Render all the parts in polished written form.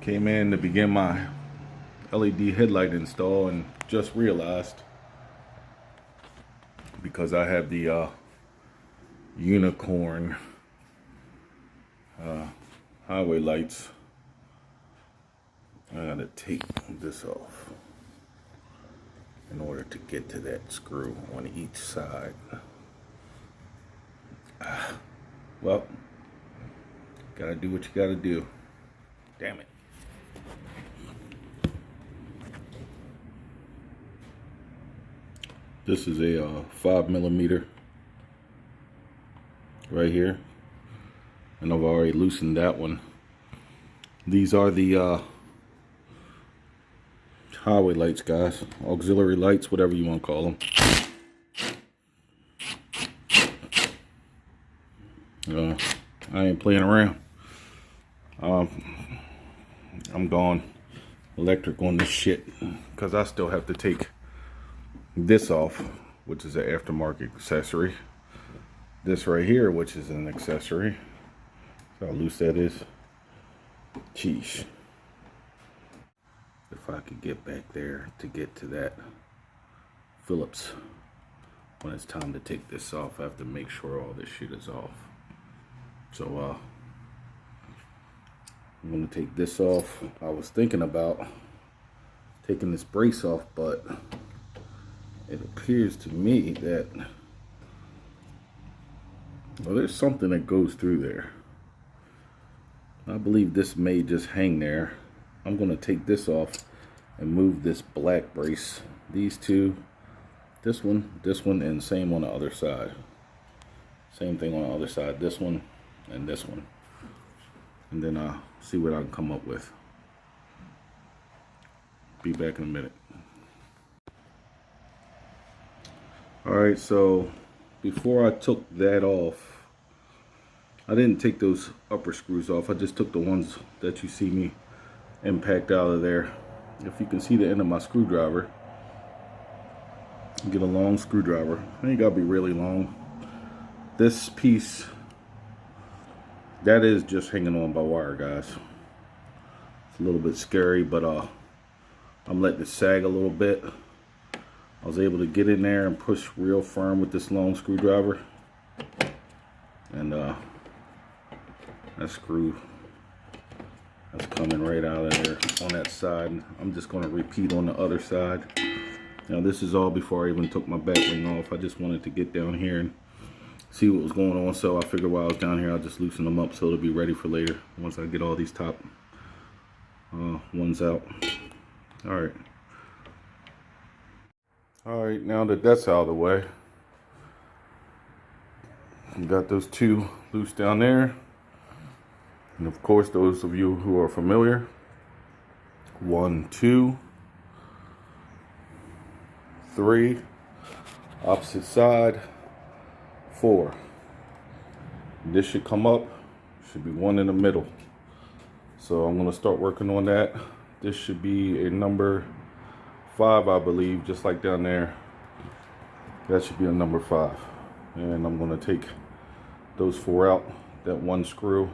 Came in to begin my LED headlight install and just realized, because I have the unicorn highway lights, I gotta take this off in order to get to that screw on each side. Well, gotta do what you gotta do. Damn it. This is a 5mm right here, and I've already loosened that one. These are the highway lights, guys. Auxiliary lights, whatever you want to call them. I ain't playing around. I'm going electric on this shit because I still have to take this off, which is an aftermarket accessory. This right here, which is an accessory. See how loose that is? Sheesh. If I could get back there to get to that Phillips, when it's time to take this off, I have to make sure all this shit is off. So I'm gonna take this off. I was thinking about taking this brace off, but it appears to me that, well, there's something that goes through there. I believe this may just hang there. I'm gonna take this off and move this black brace. These two, this one, and same on the other side. Same thing on the other side, this one and this one. And then I'll see what I can come up with. Be back in a minute. Alright, so before I took that off, I didn't take those upper screws off. I just took the ones that you see me impact out of there. If you can see the end of my screwdriver, get a long screwdriver. It ain't gotta be really long. This piece, that is just hanging on by wire, guys. It's a little bit scary, but I'm letting it sag a little bit. I was able to get in there and push real firm with this long screwdriver, and that screw, that's coming right out of there on that side. I'm just going to repeat on the other side. Now this is all before I even took my back wing off. I just wanted to get down here and see what was going on, so I figured while I was down here I'll just loosen them up so it'll be ready for later once I get all these top ones out. Alright, now that that's out of the way, we got those two loose down there. And of course, those of you who are familiar, 1, 2, 3, opposite side, 4. This should come up, should be one in the middle. So I'm going to start working on that. This should be a number 5, I believe, just like down there. That should be a number 5. And I'm going to take those 4 out, that one screw,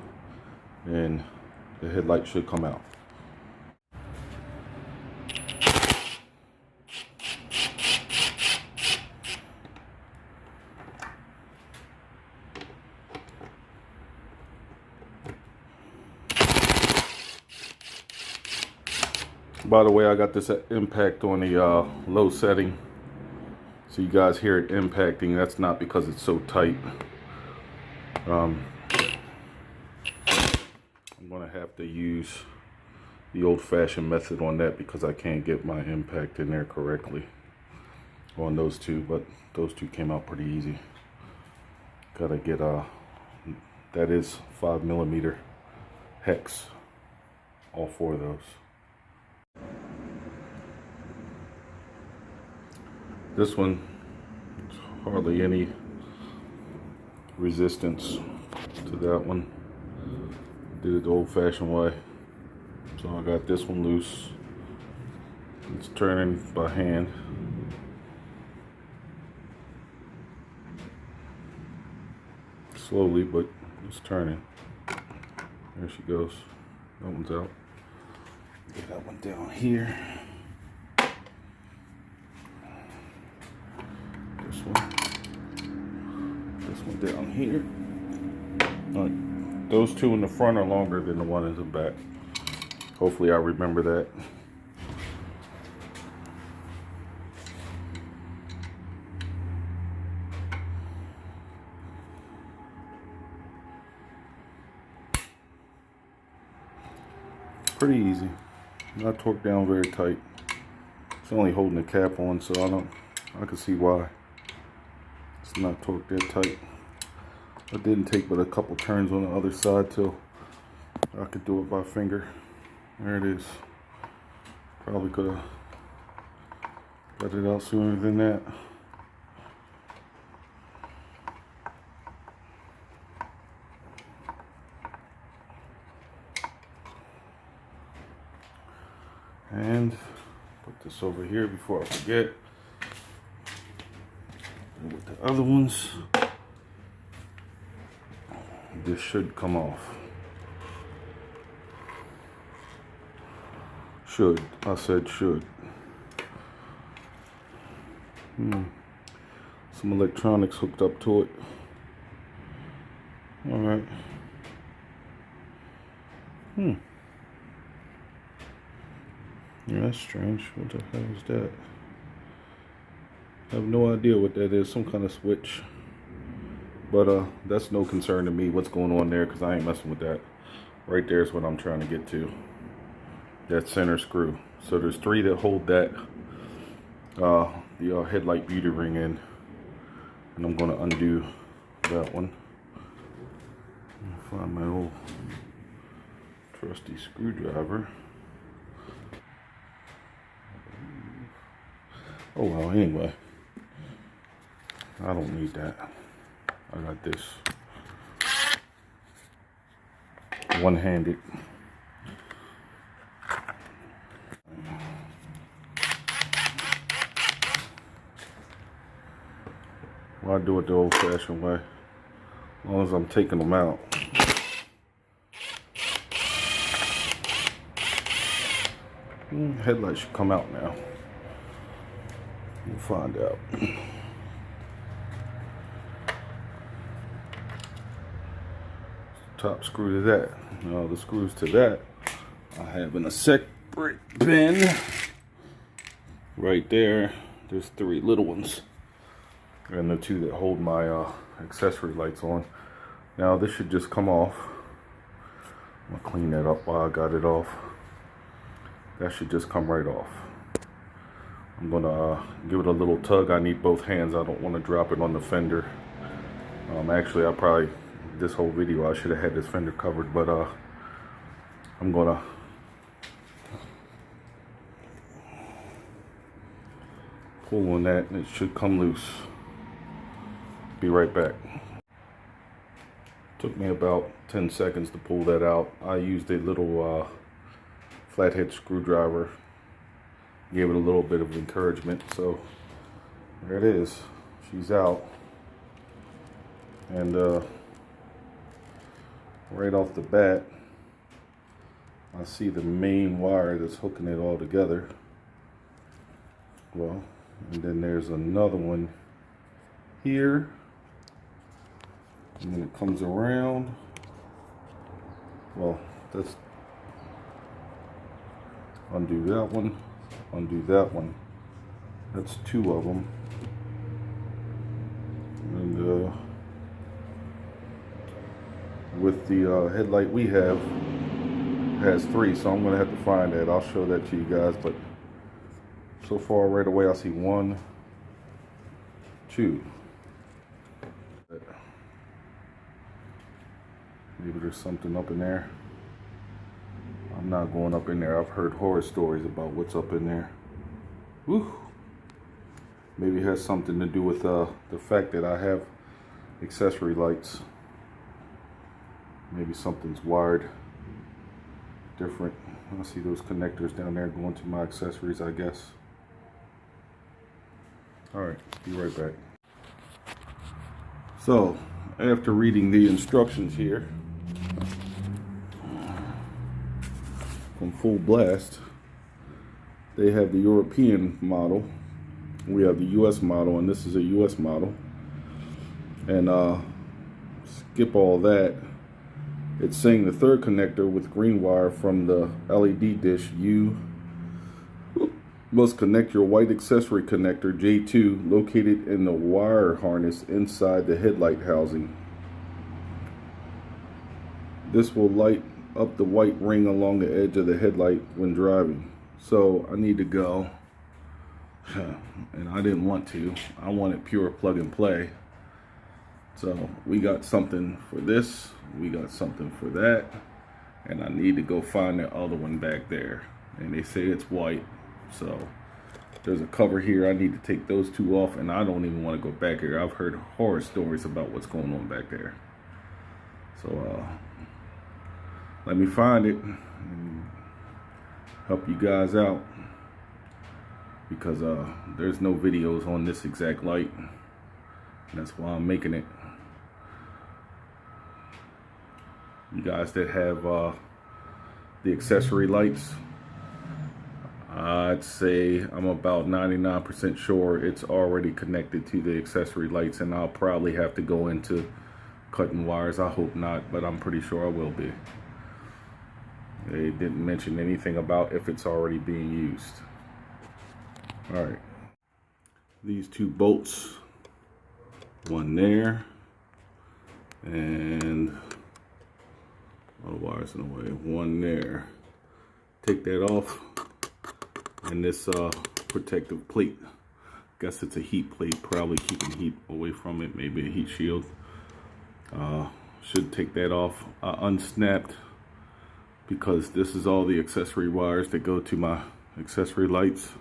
and the headlight should come out. By the way, I got this impact on the low setting, so you guys hear it impacting. That's not because it's so tight. I'm gonna have to use the old-fashioned method on that because I can't get my impact in there correctly on those two, but those two came out pretty easy. Gotta get that is 5mm hex, all 4 of those. This one, hardly any resistance to that one. Did it the old-fashioned way. So I got this one loose. It's turning by hand. Slowly, but it's turning. There she goes. That one's out. Get that one down here. This one down here. All right, those two in the front are longer than the one in the back. Hopefully I remember that. Pretty easy. Not torqued down very tight. It's only holding the cap on, so I can see why it's not torqued that tight. It didn't take but a couple turns on the other side till I could do it by finger. There it is. Probably could have got it out sooner than that. And put this over here before I forget. And with the other ones, this should come off. Should. I said should. Some electronics hooked up to it. Alright. Yeah, that's strange. What the hell is that? I have no idea what that is. Some kind of switch. But that's no concern to me what's going on there, because I ain't messing with that. Right there is what I'm trying to get to. That center screw. So there's 3 that hold that the headlight beauty ring in. And I'm going to undo that one. Find my old trusty screwdriver. Oh well, anyway, I don't need that. I got this one-handed. Well, I do it the old-fashioned way, as long as I'm taking them out. Headlight should come out now. We'll find out. Top screw to that. Now the screws to that I have in a separate bin. Right there. There's 3 little ones. And the 2 that hold my accessory lights on. Now this should just come off. I'm gonna clean that up while I got it off. That should just come right off. I'm gonna give it a little tug. I need both hands. I don't want to drop it on the fender. Actually, I probably, this whole video, I should have had this fender covered, but I'm gonna pull on that and it should come loose. Be right back. Took me about 10 seconds to pull that out. I used a little flathead screwdriver. Gave it a little bit of encouragement, so there it is. She's out. And right off the bat, I see the main wire that's hooking it all together. Well, and then there's another one here. And then it comes around. Well, that's undo that one. Undo that one. That's 2 of them. And with the headlight we have, it has 3, so I'm gonna have to find that. I'll show that to you guys, but so far right away I see 1, 2. Maybe there's something up in there. I'm not going up in there. I've heard horror stories about what's up in there. Woo. Maybe it has something to do with the fact that I have accessory lights. Maybe something's wired different. I see those connectors down there going to my accessories, I guess. Alright, be right back. So, after reading the instructions here, from Full Blast. They have the European model. We have the US model, and this is a US model. And skip all that. It's saying the third connector with green wire from the LED dish. You must connect your white accessory connector J2 located in the wire harness inside the headlight housing. This will light up the white ring along the edge of the headlight when driving. So I need to go, and I didn't want to. I wanted pure plug and play. So we got something for this, we got something for that, and I need to go find the other one back there. And they say it's white, so there's a cover here. I need to take those two off, and I don't even want to go back here. I've heard horror stories about what's going on back there. So let me find it and help you guys out, because there's no videos on this exact light. That's why I'm making it. You guys that have the accessory lights, I'd say I'm about 99% sure it's already connected to the accessory lights, and I'll probably have to go into cutting wires. I hope not, but I'm pretty sure I will be. They didn't mention anything about if it's already being used. Alright, these two bolts, one there, and all the wires in the way, one there. Take that off, and this protective plate, guess it's a heat plate, probably keeping heat away from it, maybe a heat shield. Should take that off. I unsnapped, because this is all the accessory wires that go to my accessory lights.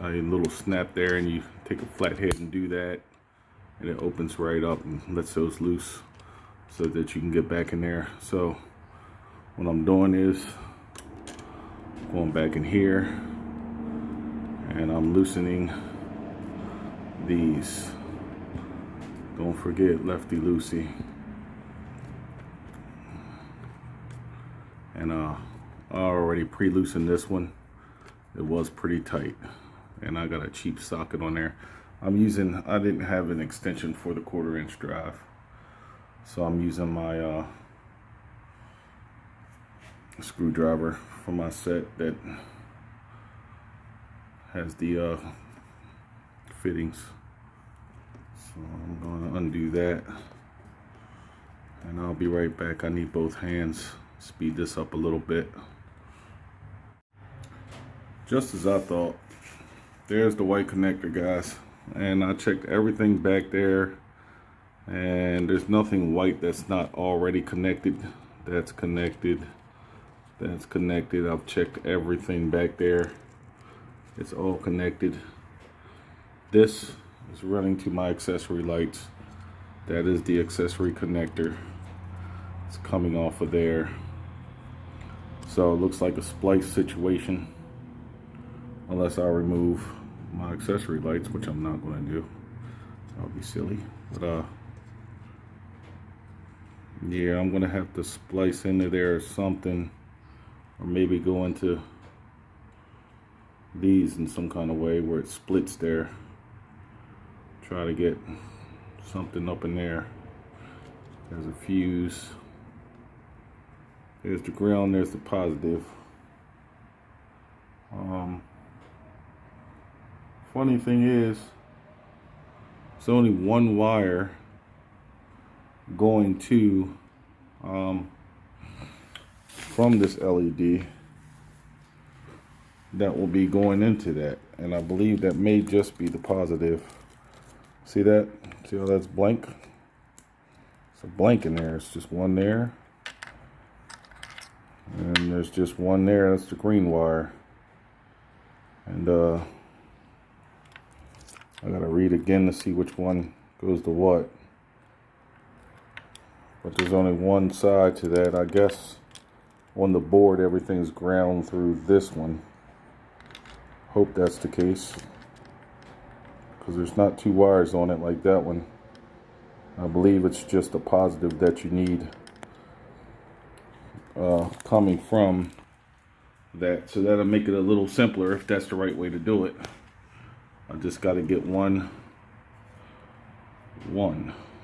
A little snap there, and you take a flathead and do that, and it opens right up and lets those loose so that you can get back in there. So what I'm doing is going back in here, and I'm loosening these. Don't forget lefty loosey. And I already pre-loosened this one. It was pretty tight, and I got a cheap socket on there. I didn't have an extension for the 1/4" drive, so I'm using my screwdriver from my set that has the fittings. So I'm going to undo that, and I'll be right back. I need both hands. Speed this up a little bit. Just as I thought, there's the white connector, guys, and I checked everything back there, and there's nothing white that's not already connected. That's connected, that's connected. I've checked everything back there. It's all connected. This is running to my accessory lights. That is the accessory connector. It's coming off of there. So it looks like a splice situation, unless I remove my accessory lights, which I'm not going to do. I'll be silly. But yeah, I'm going to have to splice into there or something, or maybe go into these in some kind of way where it splits there. Try to get something up in there. There's a fuse. There's the ground, there's the positive. Funny thing is, it's only one wire going to from this LED that will be going into that, and I believe that may just be the positive. See that? See how that's blank? It's a blank in there. It's just one there, and there's just one there. That's the green wire. And I gotta read again to see which one goes to what. But there's only one side to that. I guess on the board everything's ground through this one. Hope that's the case, because there's not two wires on it like that one. I believe it's just a positive that you need. coming from that, so that'll make it a little simpler if that's the right way to do it. I just got to get one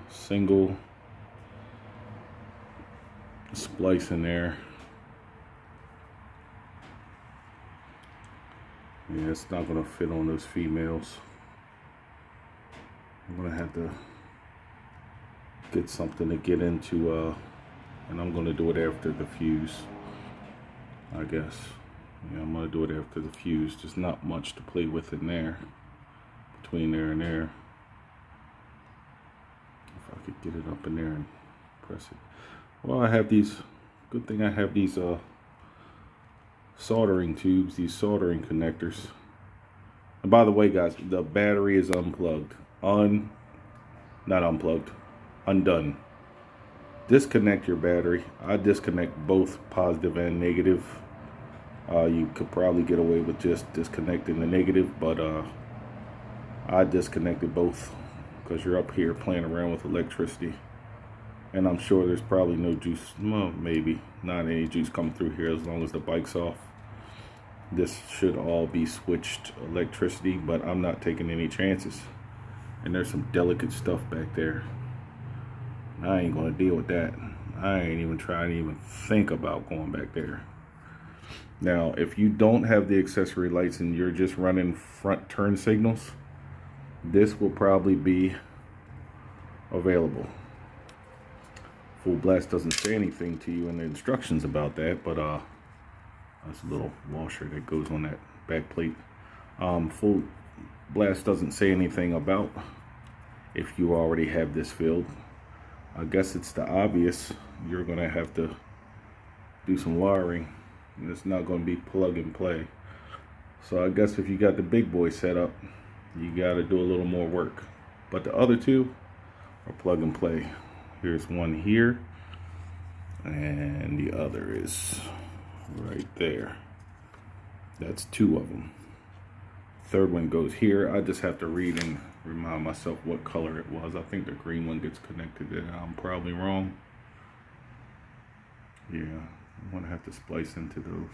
single splice in there. Yeah, it's not gonna fit on those females. I'm gonna have to get something to get into, and I'm gonna do it after the fuse, I guess. Yeah, I'm gonna do it after the fuse. There's not much to play with in there, between there and there. If I could get it up in there and press it. Well, I have these, good thing I have these soldering tubes, these soldering connectors. And by the way, guys, the battery is unplugged. Not unplugged, undone. Disconnect your battery. I disconnect both positive and negative. You could probably get away with just disconnecting the negative, but I disconnected both because you're up here playing around with electricity. And I'm sure there's probably no juice, well, maybe not any juice coming through here as long as the bike's off. This should all be switched electricity, but I'm not taking any chances. And there's some delicate stuff back there. I ain't gonna deal with that. I ain't even trying to even think about going back there. Now, if you don't have the accessory lights and you're just running front turn signals, this will probably be available. Full blast doesn't say anything to you in the instructions about that, but that's a little washer that goes on that back plate. Full blast doesn't say anything about if you already have this filled. I guess it's the obvious. You're gonna have to do some wiring, and it's not gonna be plug and play. So I guess if you got the big boy set up, you gotta do a little more work. But the other two are plug and play. Here's one here, and the other is right there. That's two of them. Third one goes here. I just have to read and remind myself what color it was. I think the green one gets connected there. I'm probably wrong. Yeah, I'm gonna have to splice into those.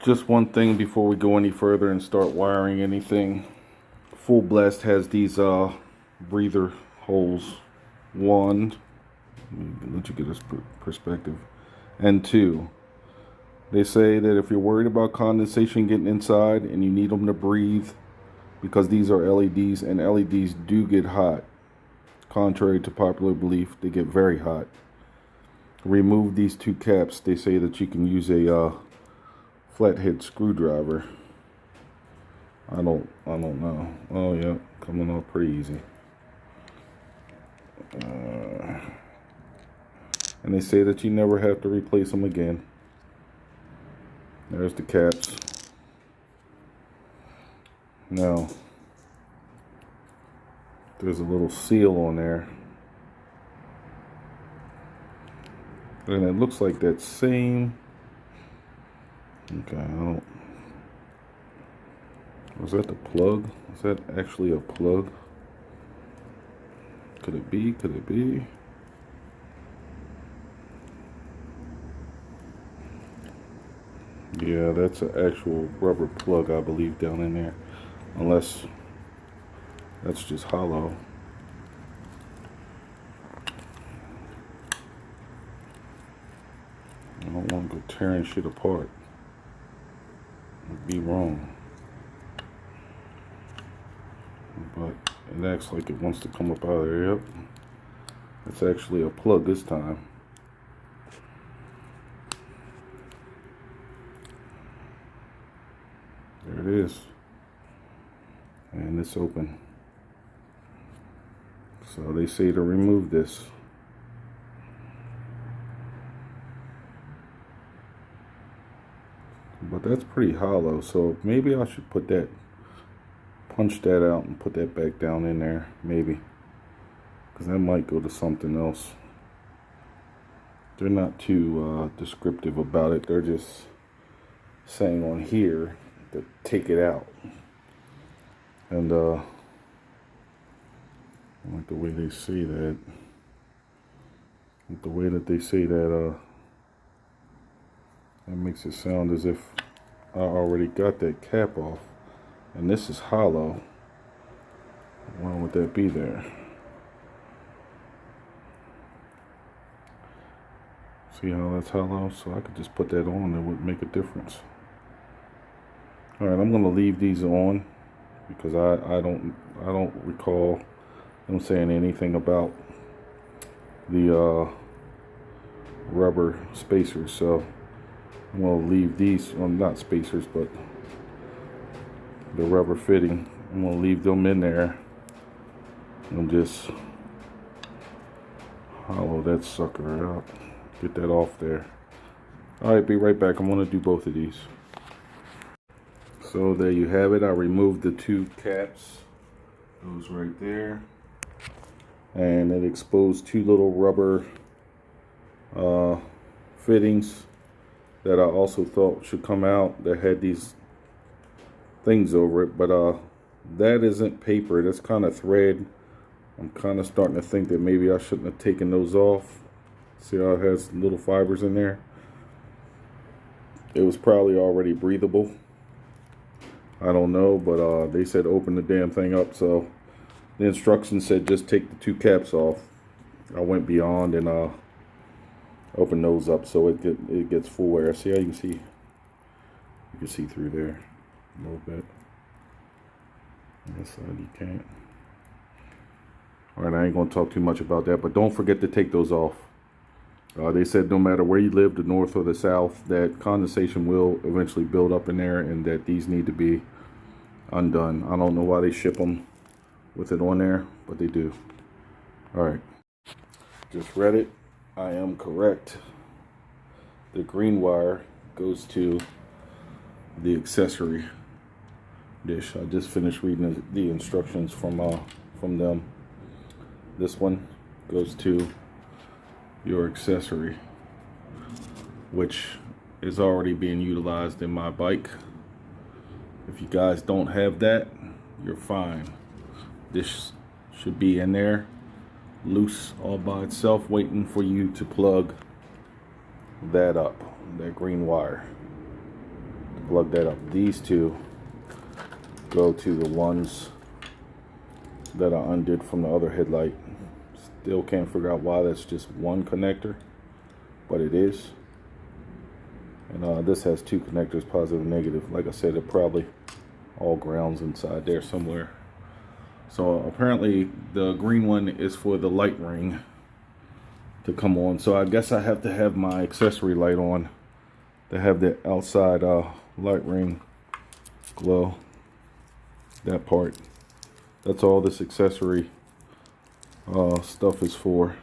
Just one thing before we go any further and start wiring anything. Full blast has these breather holes. One, let you get this perspective, and two, they say that if you're worried about condensation getting inside and you need them to breathe, because these are LEDs and LEDs do get hot, contrary to popular belief, they get very hot. Remove these two caps. They say that you can use a flathead screwdriver. I don't know. Oh yeah, coming off pretty easy. And they say that you never have to replace them again. There's the caps. Now, there's a little seal on there. And it looks like that same. Okay, I don't. Was that the plug? Is that actually a plug? Could it be? Could it be? Yeah, that's an actual rubber plug, I believe, down in there. Unless that's just hollow. I don't want to go tearing shit apart. I'd be wrong. But it acts like it wants to come up out of there. Yep. It's actually a plug this time. There it is. And it's open. So they say to remove this. But that's pretty hollow, so maybe I should put that, punch that out and put that back down in there, maybe. Because that might go to something else. They're not too descriptive about it. They're just saying on here to take it out. And I like the way they say that. The way that they say that That makes it sound as if I already got that cap off. And this is hollow. Why would that be there? See how that's hollow? So I could just put that on, it would make a difference. Alright, I'm gonna leave these on because I don't recall them saying anything about the rubber spacers, so I'm gonna leave these, well, not spacers, but the rubber fitting. I'm gonna leave them in there and just hollow that sucker out. Get that off there. Alright, be right back. I'm gonna do both of these. So there you have it. I removed the two caps. Those right there. And it exposed two little rubber fittings that I also thought should come out that had these things over it, but that isn't paper, that's kind of thread. I'm kind of starting to think that maybe I shouldn't have taken those off. See how it has little fibers in there? It was probably already breathable, I don't know, but they said open the damn thing up, so the instructions said just take the two caps off. I went beyond and opened those up so it gets full air. See how you can see through there a little bit. On this side you can't. Alright, I ain't gonna talk too much about that, but don't forget to take those off. They said no matter where you live, the north or the south, that condensation will eventually build up in there and that these need to be undone. I don't know why they ship them with it on there, but they do. Alright, just read it. I am correct. The green wire goes to the accessory dish. I just finished reading the instructions from them. This one goes to your accessory, which is already being utilized in my bike. If you guys don't have that, you're fine. This should be in there loose all by itself, waiting for you to plug that up, that green wire. Plug that up. These two go to the ones that I undid from the other headlight. Still can't figure out why that's just one connector, but it is. And this has two connectors, positive and negative. Like I said, it probably all grounds inside there somewhere. So apparently the green one is for the light ring to come on. So I guess I have to have my accessory light on to have the outside light ring glow. That part. That's all this accessory stuff is for.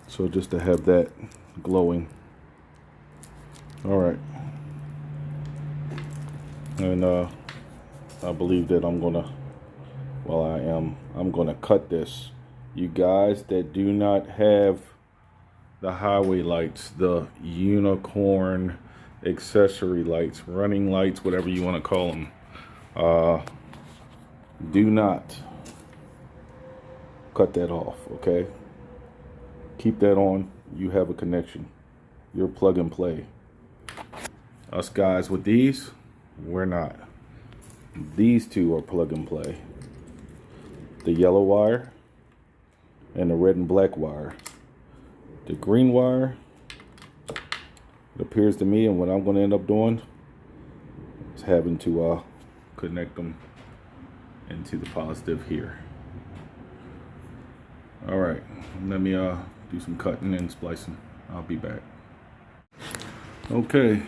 So just to have that glowing. Alright. And I believe that I'm gonna cut this. You guys that do not have the highway lights, the unicorn accessory lights, running lights, whatever you want to call them, do not cut that off, okay? Keep that on. You have a connection. You're plug and play. Us guys with these, we're not. These two are plug and play. The yellow wire and the red and black wire. The green wire, it appears to me, and what I'm going to end up doing is having to connect them into the positive here. Alright, let me do some cutting and splicing. I'll be back. Okay,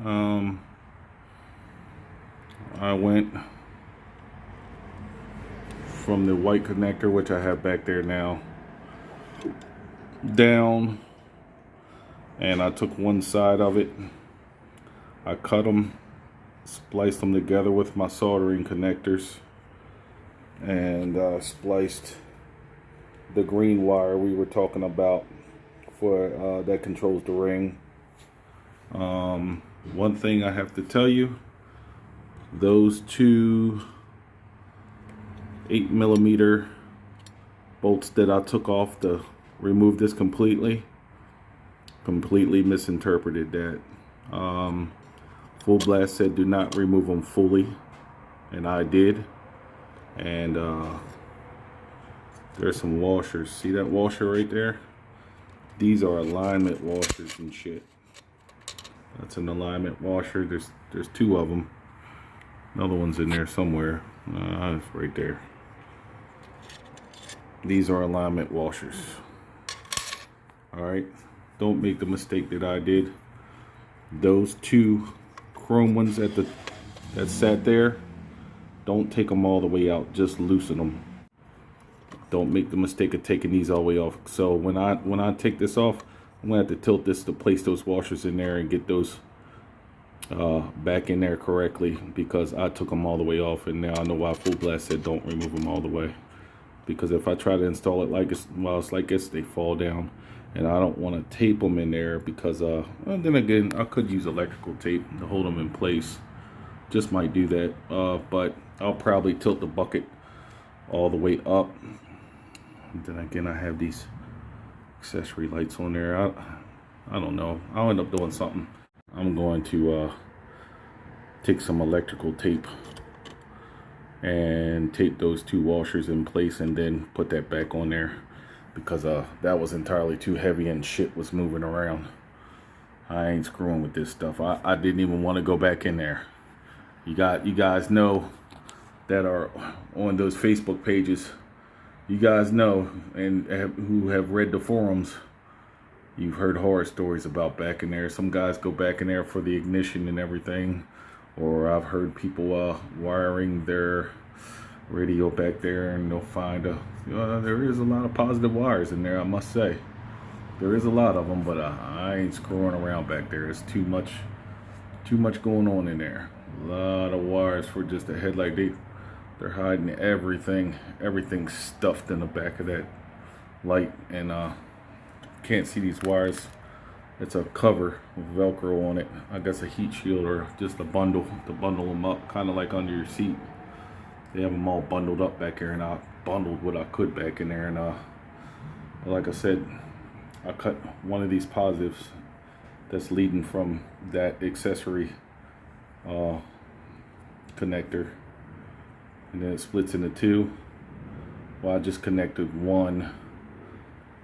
I went from the white connector, which I have back there now, down, and I took one side of it, I cut them, spliced them together with my soldering connectors, and spliced the green wire we were talking about for that controls the ring. One thing I have to tell you, those two 8mm bolts that I took off to remove this completely, Completely misinterpreted that. Full Blast said do not remove them fully, and I did. And there's some washers. See that washer right there? These are alignment washers and shit. That's an alignment washer. There's two of them. Another one's in there somewhere. It's right there. These are alignment washers. All right. Don't make the mistake that I did. Those two chrome ones that sat there, don't take them all the way out. Just loosen them. Don't make the mistake of taking these all the way off. So when I take this off, I'm gonna have to tilt this to place those washers in there and get those back in there correctly, because I took them all the way off, and now I know why Full Blast said don't remove them all the way. Because if I try to install it like it's like this, they fall down, and I don't want to tape them in there because well, then again, I could use electrical tape to hold them in place. Just might do that, but I'll probably tilt the bucket all the way up. And then again, I have these accessory lights on there. I don't know. I'll end up doing something. I'm going to take some electrical tape and tape those two washers in place and then put that back on there, because that was entirely too heavy and shit was moving around. I ain't screwing with this stuff. I didn't even want to go back in there. You guys know that are on those Facebook pages. You guys know, and who have read the forums, you've heard horror stories about back in there. Some guys go back in there for the ignition and everything. Or I've heard people wiring their radio back there, and they'll find there is a lot of positive wires in there, I must say. There is a lot of them, but I ain't screwing around back there. It's too much going on in there. A lot of wires for just a headlight. They're hiding everything stuffed in the back of that light, and can't see these wires. It's a cover with Velcro on it. I guess a heat shield or just a bundle to bundle them up, kind of like under your seat. They have them all bundled up back here, and I bundled what I could back in there. And like I said, I cut one of these positives that's leading from that accessory connector, and then it splits into two. Well, I just connected one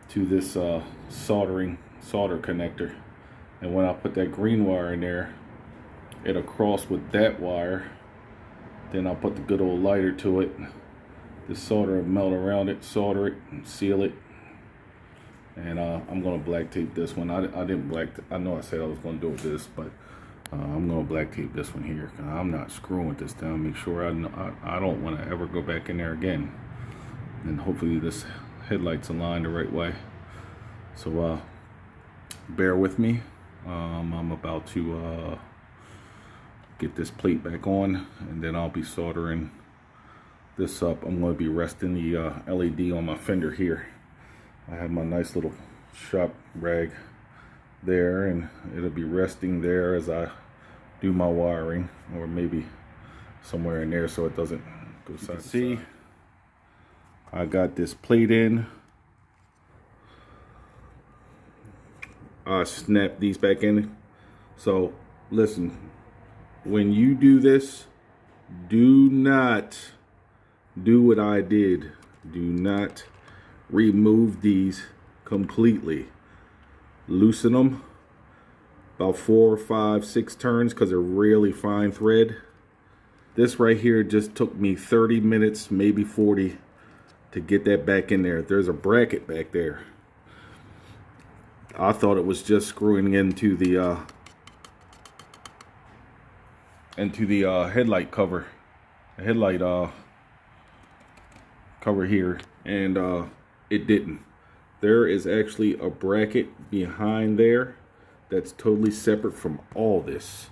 to this solder connector, and when I put that green wire in there, it'll cross with that wire. Then I'll put the good old lighter to it. The solder will melt around it, solder it, and seal it. And I'm gonna black tape this one. I didn't black. I know I said I was gonna do this, but I'm gonna black tape this one here. I'm not screwing with this down. Make sure I don't want to ever go back in there again. And hopefully this headlight's aligned the right way. So bear with me. I'm about to get this plate back on, and then I'll be soldering this up. I'm going to be resting the LED on my fender here. I have my nice little shop rag there, and it'll be resting there as I do my wiring, or maybe somewhere in there so it doesn't go side to side. See, I got this plate in. I snap these back in. So listen, when you do this, do not do what I did. Do not remove these completely. Loosen them about 4, 5, 6 turns, because they're really fine thread. This right here just took me 30 minutes, maybe 40, to get that back in there. There's a bracket back there. I thought it was just screwing into the headlight cover, the headlight cover here, and it didn't. There is actually a bracket behind there that's totally separate from all this.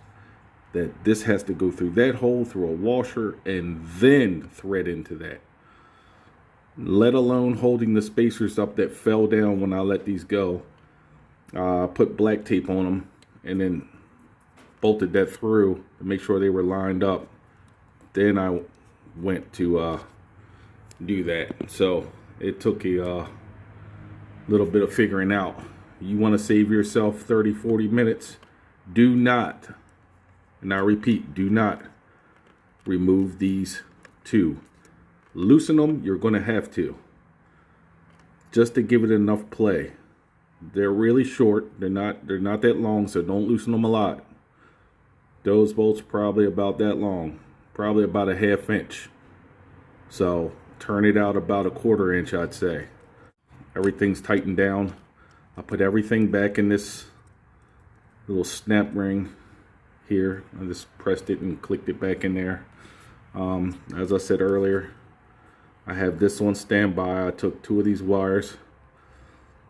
That this has to go through that hole, through a washer, and then thread into that. Let alone holding the spacers up that fell down when I let these go. I put black tape on them and then bolted that through to make sure they were lined up. Then I went to do that. So it took a little bit of figuring out, you want to save yourself 30-40 minutes, do not, and I repeat, do not remove these two. Loosen them, you're going to have to, just to give it enough play. They're really short, they're not that long, so don't loosen them a lot. Those bolts probably about that long, probably about a 1/2 inch. So turn it out about a 1/4 inch, I'd say. Everything's tightened down. I put everything back in this little snap ring here. I just pressed it and clicked it back in there. As I said earlier, I have this on standby. I took 2 of these wires,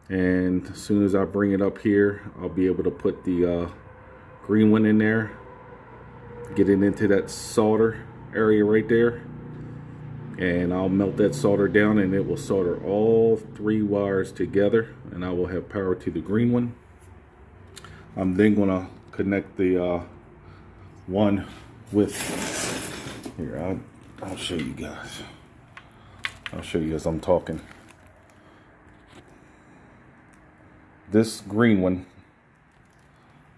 and as soon as I bring it up here, I'll be able to put the green one in there, get it into that solder area right there, and I'll melt that solder down, and it will solder all 3 wires together, and I will have power to the green one. I'm then going to connect the one with, here, I'll show you guys. I'll show you as I'm talking. This green one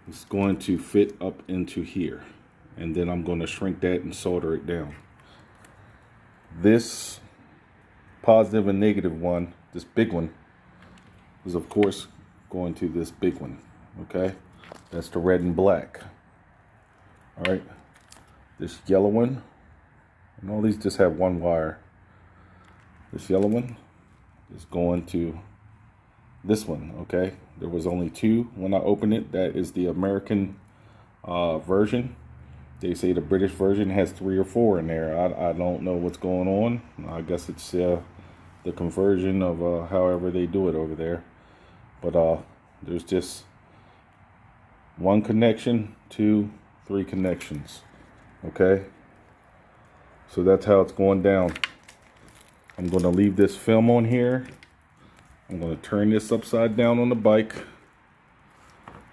is going to fit up into here, and then I'm going to shrink that and solder it down. This positive and negative one, this big one, is of course going to this big one. Okay, that's the red and black. All right, this yellow one, and all these just have 1 wire. This yellow one is going to this one. Okay, there was only 2 when I opened it. That is the American version. They say the British version has 3 or 4 in there. I don't know what's going on. I guess it's the conversion of however they do it over there. But there's just 1 connection, 2, 3 connections. Okay, so that's how it's going down. I'm going to leave this film on here. I'm going to turn this upside down on the bike.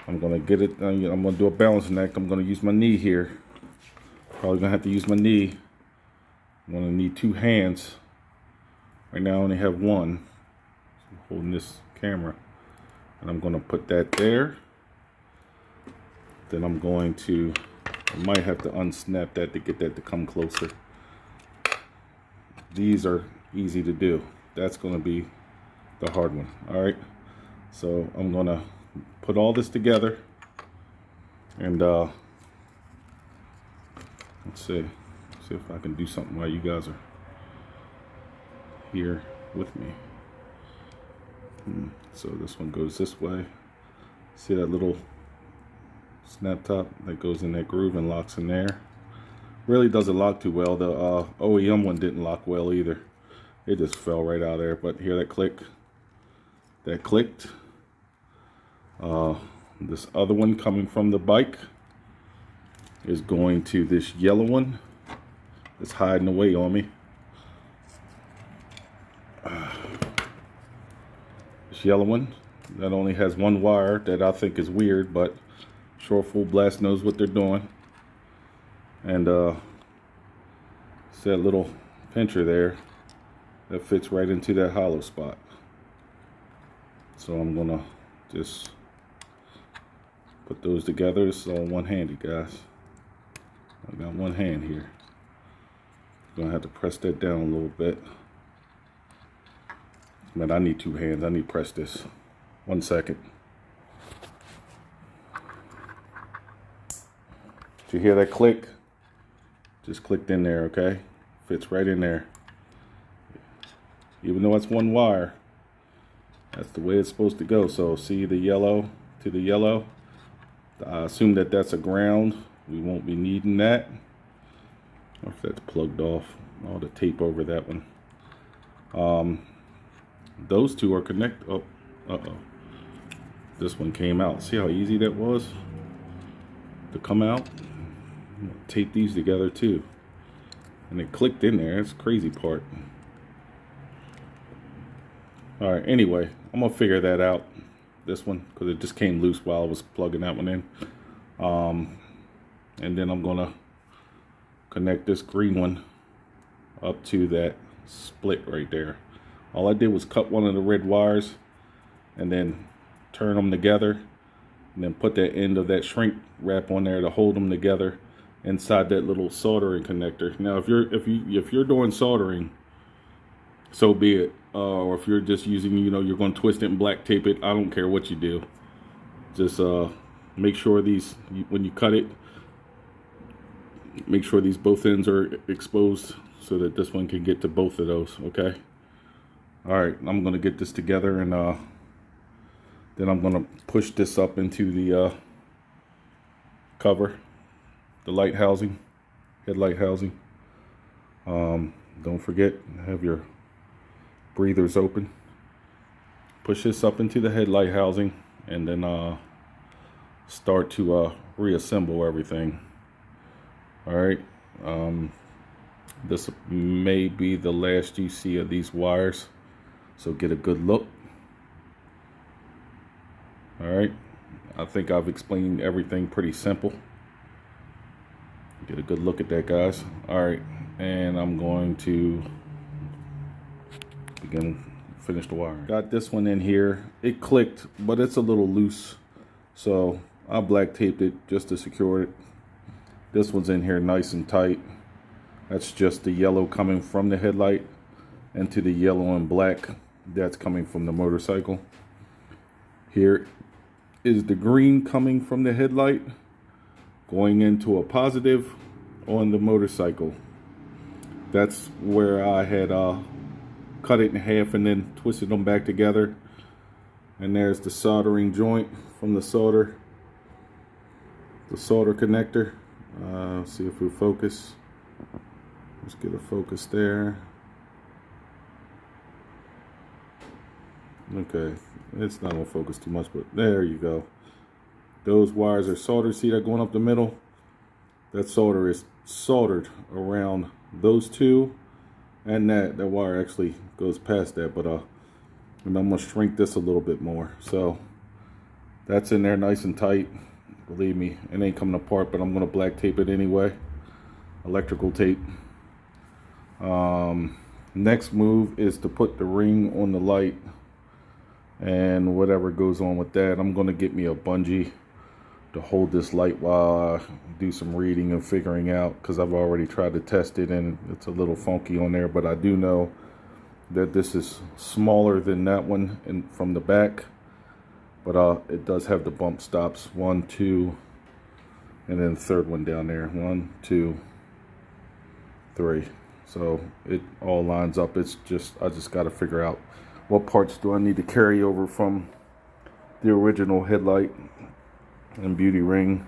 I'm going to get it, I'm going to do a balancing act. I'm going to use my knee here. Probably going to have to use my knee. I'm going to need 2 hands. Right now I only have 1. I'm holding this camera. And I'm going to put that there. Then I'm going to, I might have to unsnap that to get that to come closer. These are easy to do. That's going to be the hard one. All right, so I'm going to put all this together, and let's see if I can do something while you guys are here with me. So this one goes this way. See that little snap top that goes in that groove and locks in there? Really doesn't lock too well. The OEM one didn't lock well either. It just fell right out of there. But hear that click? That clicked. This other one coming from the bike is going to this yellow one that's hiding away on me. This yellow one that only has 1 wire that I think is weird, but sure Full Blast knows what they're doing. And it's that little pincher there that fits right into that hollow spot. So I'm gonna just put those together. It's all one-handed, guys. I got 1 hand here. Gonna have to press that down a little bit. Man, I need 2 hands. I need to press this. 1 second. Did you hear that click? Just clicked in there, okay? Fits right in there. Even though it's 1 wire, that's the way it's supposed to go. So see the yellow to the yellow? I assume that that's a ground. We won't be needing that. Or if that's plugged off. All the tape over that one. Those 2 are connected. Oh, uh-oh. This one came out. See how easy that was to come out? Tape these together too, and it clicked in there. That's the crazy part. All right, anyway, I'm gonna figure that out, this one, because it just came loose while I was plugging that one in. And then I'm gonna connect this green one up to that split right there. All I did was cut one of the red wires and then turn them together, and then put that end of that shrink wrap on there to hold them together inside that little soldering connector. Now, if you're doing soldering, so be it. Or if you're just using, you're going to twist it and black tape it. I don't care what you do. Just make sure when you cut it, make sure these both ends are exposed so that this one can get to both of those. Okay. All right. I'm going to get this together, and then I'm going to push this up into the cover, the light housing, headlight housing. Don't forget, have your breathers open. Push this up into the headlight housing, and then start to reassemble everything. All right. This may be the last you see of these wires, so get a good look. All right. I think I've explained everything pretty simple. Get a good look at that, guys. All right, and I'm going to finish the wire. Got this one in here. It clicked, but it's a little loose, so I black taped it just to secure it. This one's in here nice and tight. That's just the yellow coming from the headlight into the yellow and black that's coming from the motorcycle. Here is the green coming from the headlight going into a positive on the motorcycle. That's where I had cut it in half and then twisted them back together. And there's the soldering joint from the solder connector. See if we focus. Let's get a focus there. Okay, it's not gonna focus too much, but there you go. Those wires are soldered. See that going up the middle? That solder is soldered around those two, and that wire actually goes past that, but and I'm gonna shrink this a little bit more. So that's in there nice and tight. Believe me, it ain't coming apart, but I'm gonna black tape it anyway. Electrical tape. Next move is to put the ring on the light, and whatever goes on with that, I'm gonna get me a bungee to hold this light while I do some reading and figuring out, because I've already tried to test it and it's a little funky on there, but I do know that this is smaller than that one from the back, but it does have the bump stops, 1, 2, and then the third one down there, 1, 2, 3. So it all lines up. It's just, I just got to figure out what parts do I need to carry over from the original headlight and beauty ring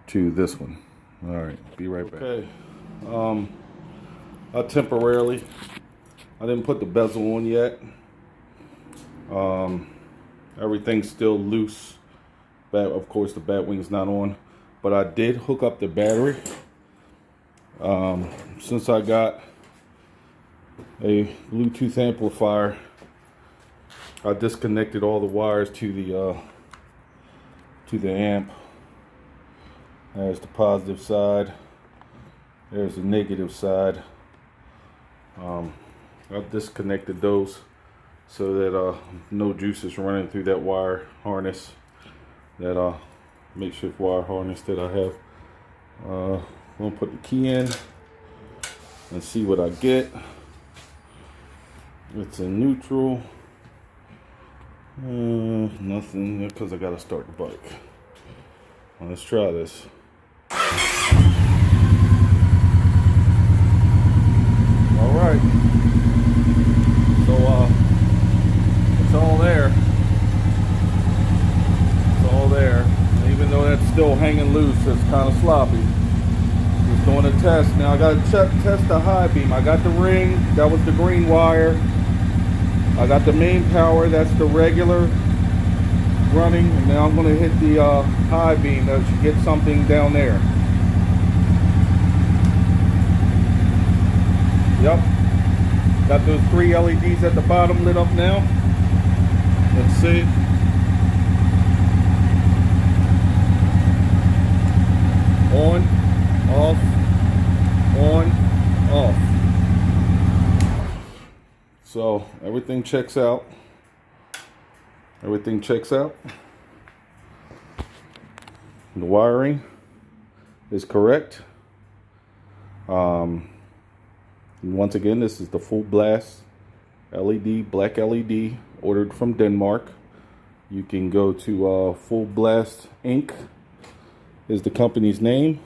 to this one. All right, be right back. Okay, I didn't put the bezel on yet. Everything's still loose. Of course, the bat wing's not on, but I did hook up the battery. Since I got a Bluetooth amplifier, I disconnected all the wires to the amp. There's the positive side. There's the negative side. I've disconnected those so that no juice is running through that wire harness, that makeshift wire harness that I have. I'm gonna put the key in and see what I get. It's in neutral. Nothing, because I gotta start the bike. Well, let's try this. All right. So it's all there. It's all there. Even though that's still hanging loose, it's kind of sloppy. Just doing a test. Now I gotta test the high beam. I got the ring. That was the green wire. I got the main power, that's the regular running, and now I'm going to hit the high beam. That should get something down there. Yep. Got those 3 LEDs at the bottom lit up now. Let's see. On, off, on, off. So everything checks out. Everything checks out. The wiring is correct. Once again, this is the full blast LED, black LED, ordered from Denmark. You can go to Full Blast Inc. is the company's name.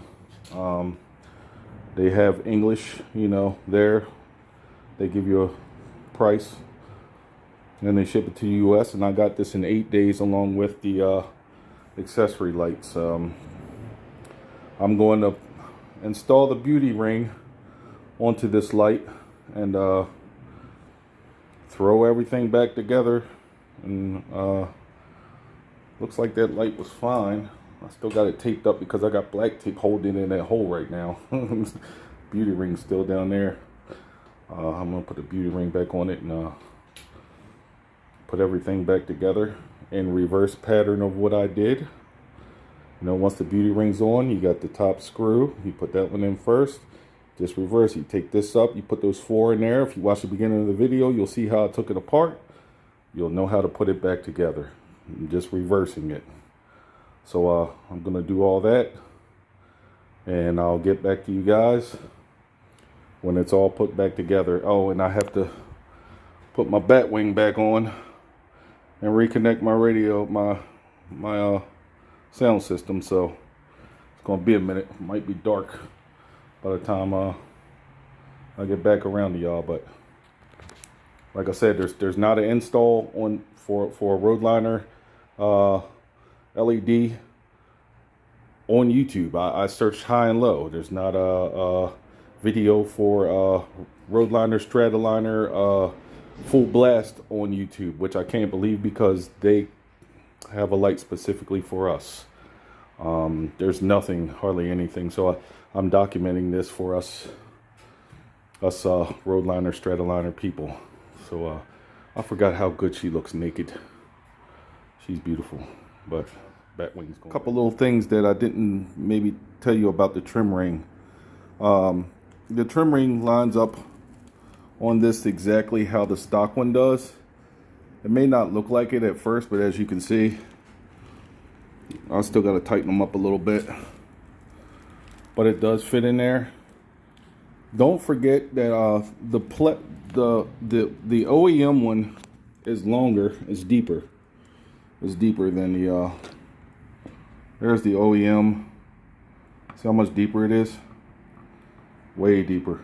They have English, you know, there. They give you a price and they ship it to the US, and I got this in 8 days along with the accessory lights. I'm going to install the beauty ring onto this light and throw everything back together, and looks like that light was fine. I still got it taped up because I got black tape holding in that hole right now. Beauty ring's still down there. I'm gonna put the beauty ring back on it and put everything back together in reverse pattern of what I did. You know, once the beauty ring's on, you got the top screw. You put that one in first. Just reverse. You take this up. You put those 4 in there. If you watch the beginning of the video, you'll see how I took it apart. You'll know how to put it back together. I'm just reversing it. So I'm gonna do all that, and I'll get back to you guys when it's all put back together. Oh, and I have to put my bat wing back on and reconnect my radio, my sound system. So it's gonna be a minute. It might be dark by the time I get back around to y'all. But like I said, there's not an install on for a Roadliner LED on YouTube. I searched high and low. There's not a video for Roadliner, Stratoliner, full blast on YouTube, which I can't believe because they have a light specifically for us. There's nothing, hardly anything. So I'm documenting this for us Roadliner, Stratoliner people. So I forgot how good she looks naked. She's beautiful. But Batwing's going. A couple little things that I didn't maybe tell you about the trim ring. The trim ring lines up on this exactly how the stock one does. It may not look like it at first, but as you can see, I still got to tighten them up a little bit. But it does fit in there. Don't forget that the OEM one is longer, it's deeper. It's deeper than the there's the OEM. See how much deeper it is? Way deeper.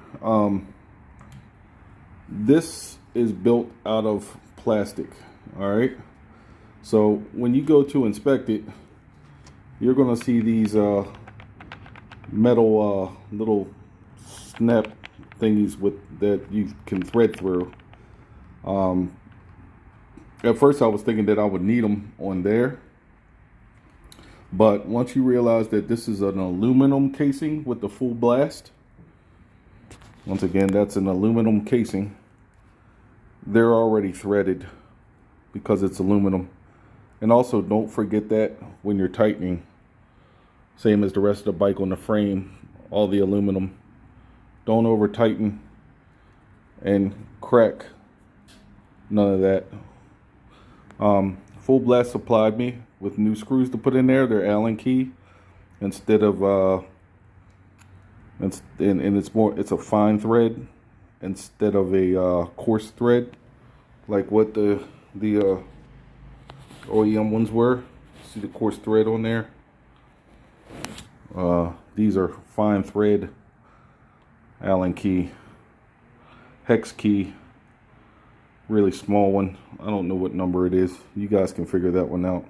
This is built out of plastic. All right. So when you go to inspect it, you're gonna see these metal little snap thingies that you can thread through. At first I was thinking that I would need them on there, but once you realize that this is an aluminum casing with the full blast, once again, that's an aluminum casing, they're already threaded because it's aluminum. And also don't forget that when you're tightening, same as the rest of the bike on the frame, all the aluminum, don't over tighten and crack, none of that. Full Blast supplied me with new screws to put in there. They're Allen key instead of and it's a fine thread instead of a coarse thread like what the OEM ones were. See the coarse thread on there? These are fine thread Allen key, hex key, really small one. I don't know what number it is. You guys can figure that one out.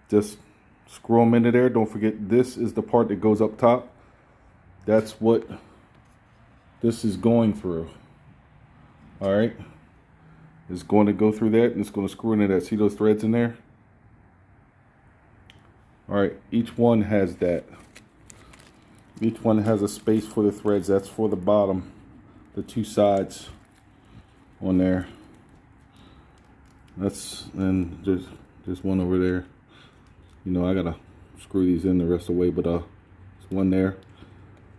Just screw them into there. Don't forget, this is the part that goes up top. That's what this is going through. All right, it's going to go through that, and it's going to screw into that. See those threads in there? All right, each one has that. Each one has a space for the threads. That's for the bottom, the two sides on there. And there's one over there. You know, I gotta screw these in the rest of the way, but there's one there,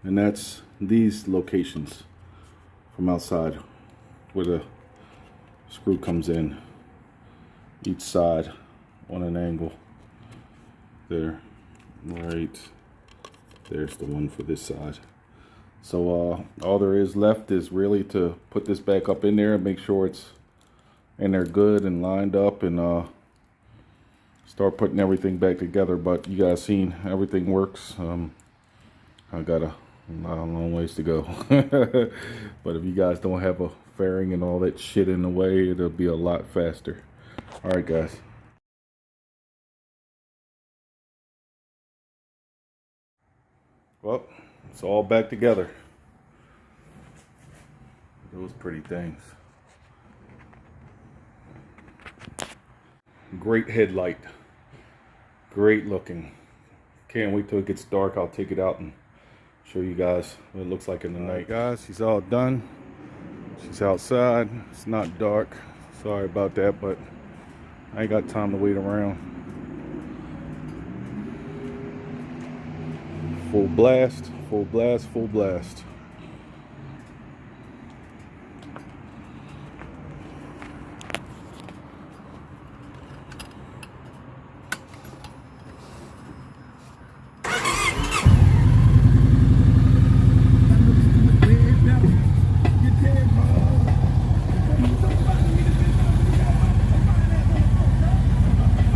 and that's these locations from outside where the screw comes in. each side on an angle. There, right there's the one for this side. So all there is left is really to put this back up in there and make sure it's in there good and lined up, and start putting everything back together. But you guys seen everything works. I got a long ways to go. But if you guys don't have a fairing and all that shit in the way, it'll be a lot faster. All right, guys. Well, it's all back together. Those pretty things. Great headlight. Great looking. Can't wait till it gets dark. I'll take it out and show you guys what it looks like in the night. Guys, she's all done. She's outside. It's not dark. Sorry about that, but I ain't got time to wait around. Full blast, full blast, full blast.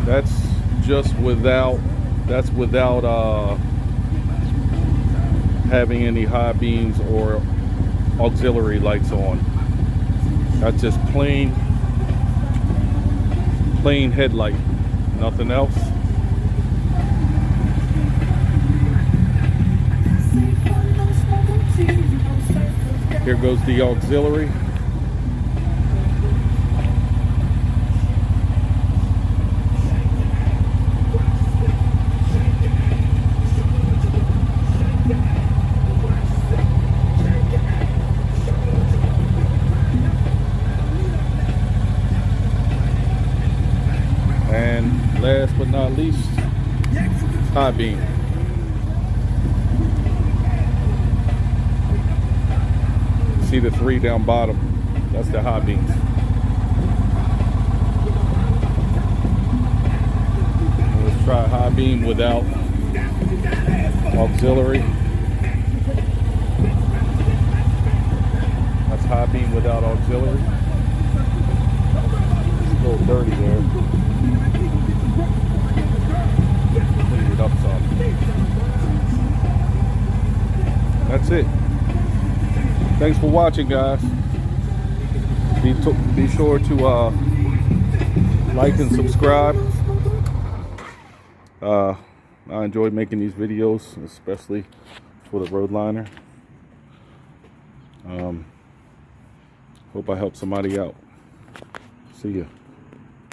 That's just without, that's without having any high beams or auxiliary lights on. That's just plain headlight, nothing else. Here goes the auxiliary. And last but not least, high beam. See the three down bottom? That's the high beams. Let's try high beam without auxiliary. That's high beam without auxiliary. It's a little dirty there. Clean it up some. That's it. Thanks for watching, guys. Be sure to like and subscribe. I enjoy making these videos, especially for the Roadliner. Hope I helped somebody out. See ya.